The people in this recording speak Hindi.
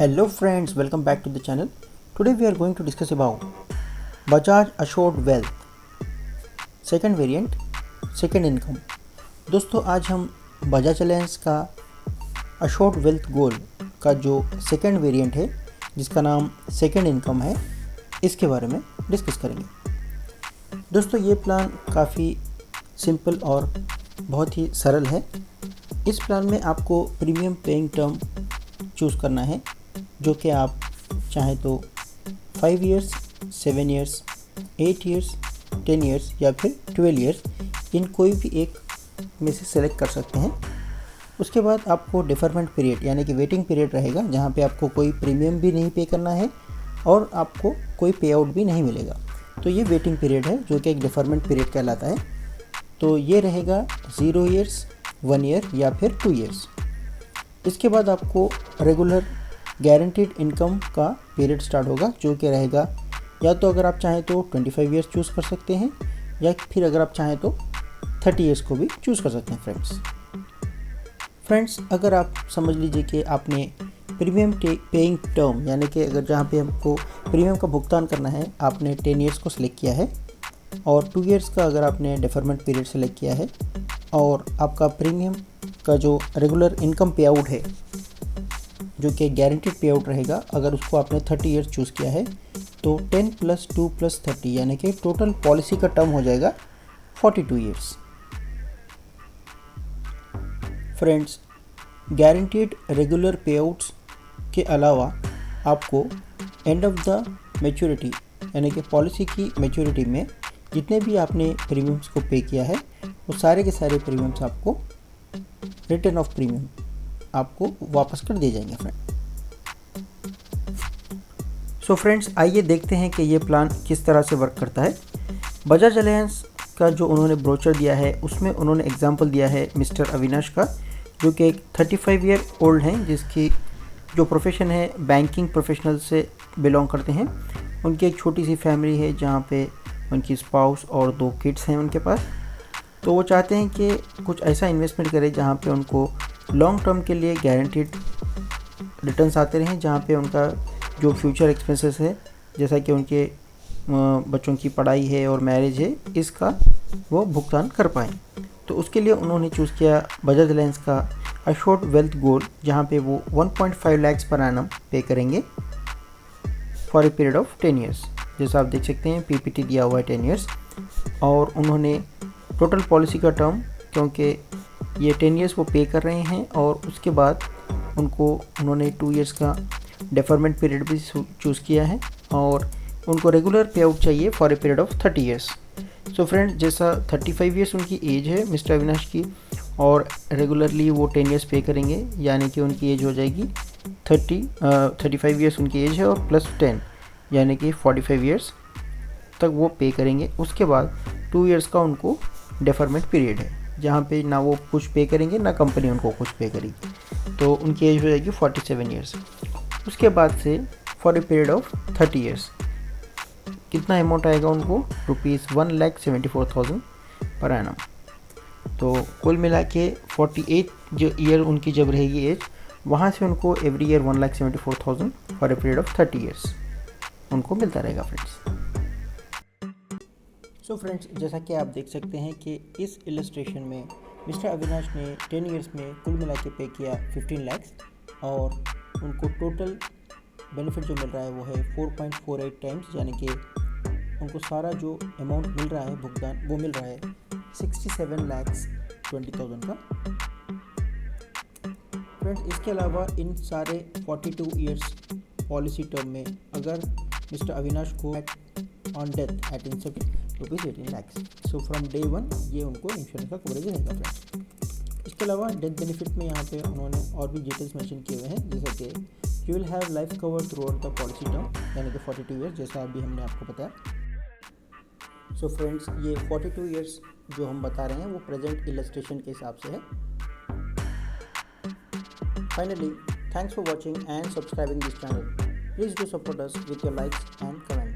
Hello friends, welcome back to the channel. Today we are going to discuss about Bajaj Assured Wealth second variant, second income. दोस्तों आज हम बजाज अलायंस का अशोर्ड वेल्थ गोल का जो सेकंड वेरिएंट है जिसका नाम सेकंड इनकम है, इसके बारे में डिस्कस करेंगे। दोस्तों ये प्लान काफ़ी सिंपल और बहुत ही सरल है। इस प्लान में आपको प्रीमियम पेइंग टर्म चूज़ करना है, जो कि आप चाहें तो 5 इयर्स, 7 इयर्स, 8 इयर्स, 10 इयर्स या फिर 12 इयर्स, इन कोई भी एक में से सेलेक्ट कर सकते हैं। उसके बाद आपको डिफरमेंट पीरियड यानी कि वेटिंग पीरियड रहेगा, जहां पे आपको कोई प्रीमियम भी नहीं पे करना है और आपको कोई पे आउट भी नहीं मिलेगा। तो ये वेटिंग पीरियड है जो कि एक डिफरमेंट पीरियड कहलाता है। तो ये रहेगा 0 इयर्स, 1 ईयर या फिर 2 इयर्स। इसके बाद आपको रेगुलर गारंटीड इनकम का पीरियड स्टार्ट होगा, जो कि रहेगा या तो अगर आप चाहें तो 25 इयर्स चूज़ कर सकते हैं या फिर अगर आप चाहें तो 30 इयर्स को भी चूज़ कर सकते हैं। फ्रेंड्स अगर आप समझ लीजिए कि आपने प्रीमियम पेइंग टर्म यानी कि अगर जहाँ पे हमको प्रीमियम का भुगतान करना है आपने 10 इयर्स को सिलेक्ट किया है और 2 इयर्स का अगर आपने डिफरमेंट पीरियड सेलेक्ट किया है और आपका प्रीमियम का जो रेगुलर इनकम पे आउट है जो कि गारंटीड पे आउट रहेगा, अगर उसको आपने 30 इयर्स चूज़ किया है तो 10 + 2 + 30 यानी कि टोटल पॉलिसी का टर्म हो जाएगा 42 इयर्स। फ्रेंड्स गारंटीड रेगुलर पे आउट्स के अलावा आपको एंड ऑफ द मैच्योरिटी यानी कि पॉलिसी की मैच्योरिटी में जितने भी आपने प्रीमियम्स को पे किया है वो सारे के सारे प्रीमियम्स आपको रिटर्न ऑफ प्रीमियम आपको वापस कर दिए जाएंगे। फ्रेंड्स आइए देखते हैं कि ये प्लान किस तरह से वर्क करता है। बजाज अलायंस का जो उन्होंने ब्रोचर दिया है उसमें उन्होंने एग्जांपल दिया है मिस्टर अविनाश का, जो कि एक 35 ईयर ओल्ड हैं, जिसकी जो प्रोफेशन है बैंकिंग प्रोफेशनल से बिलोंग करते हैं। उनकी एक छोटी सी फैमिली है जहाँ पे उनकी स्पाउस और 2 किड्स हैं उनके पास। तो वो चाहते हैं कि कुछ ऐसा इन्वेस्टमेंट करें जहाँ पे उनको लॉन्ग टर्म के लिए गारंटीड रिटर्न्स आते रहें, जहाँ पे उनका जो फ्यूचर एक्सपेंसेस है जैसा कि उनके बच्चों की पढ़ाई है और मैरिज है, इसका वो भुगतान कर पाएँ। तो उसके लिए उन्होंने चूज़ किया बजाज अलायंस का अशोर्ड वेल्थ गोल, जहाँ पे वो 1.5 लाख पर एनम पे करेंगे for a period of 10 years. जैसा आप देख सकते हैं पीपीटी दिया हुआ है 10 ईयर्स, और उन्होंने टोटल पॉलिसी का टर्म, क्योंकि ये 10 ईयर्स वो पे कर रहे हैं और उसके बाद उन्होंने 2 ईयर्स का डेफरमेंट पीरियड भी चूज़ किया है और उनको रेगुलर पे आउट चाहिए for a period of 30 years. So friend जैसा 35 ईयर्स उनकी एज है मिस्टर अविनाश की और रेगुलरली वो 10 ईयर्स पे करेंगे, यानी कि उनकी एज हो जाएगी 35 ईयर्स उनकी एज है और +10 यानी कि 45 ईयर्स तक वो पे करेंगे। उसके बाद 2 ईयर्स का उनको डेफरमेंट पीरियड है, जहाँ पे ना वो कुछ पे करेंगे ना कंपनी उनको कुछ पे करेगी। तो उनकी एज हो जाएगी 47 ईयर्स। उसके बाद से for a period of 30 years कितना अमाउंट आएगा उनको, ₹1,74,000 पर एनम। तो कुल मिला के 48 जो ईयर उनकी जब रहेगी एज, वहाँ से उनको every year 1,74,000 for a period of 30 years उनको मिलता रहेगा। फ्रेंड्स जैसा कि आप देख सकते हैं कि इस इलस्ट्रेशन में मिस्टर अविनाश ने 10 ईयर्स में कुल मिला के पे किया 15 लाख और उनको टोटल बेनिफिट जो मिल रहा है वो है 4.48 टाइम्स, यानी कि उनको सारा जो अमाउंट मिल रहा है भुगतान वो मिल रहा है 67,20,000 का। फ्रेंड्स इसके अलावा इन सारे 42 ईयर्स पॉलिसी टर्म में अगर मिस्टर अविनाश को on death eight Inception ₹18 lakh, so from day 1 ये उनको इंश्योरेंस का कवरेज रहेगा। फ्रेंड्स इसके अलावा डेथ बेनिफिट में यहाँ पे उन्होंने और भी डिटेल्स मेंशन किए हुए हैं, जैसा कि you will have life cover through out the policy term यानी कि 42 ईयर्स, जैसा अभी हमने आपको बताया। सो फ्रेंड्स ये 42 ईयर्स जो हम बता रहे हैं वो प्रेजेंट इलस्ट्रेशन के हिसाब से है। Finally thanks for watching and subscribing this channel. Please do support us with your likes and comments.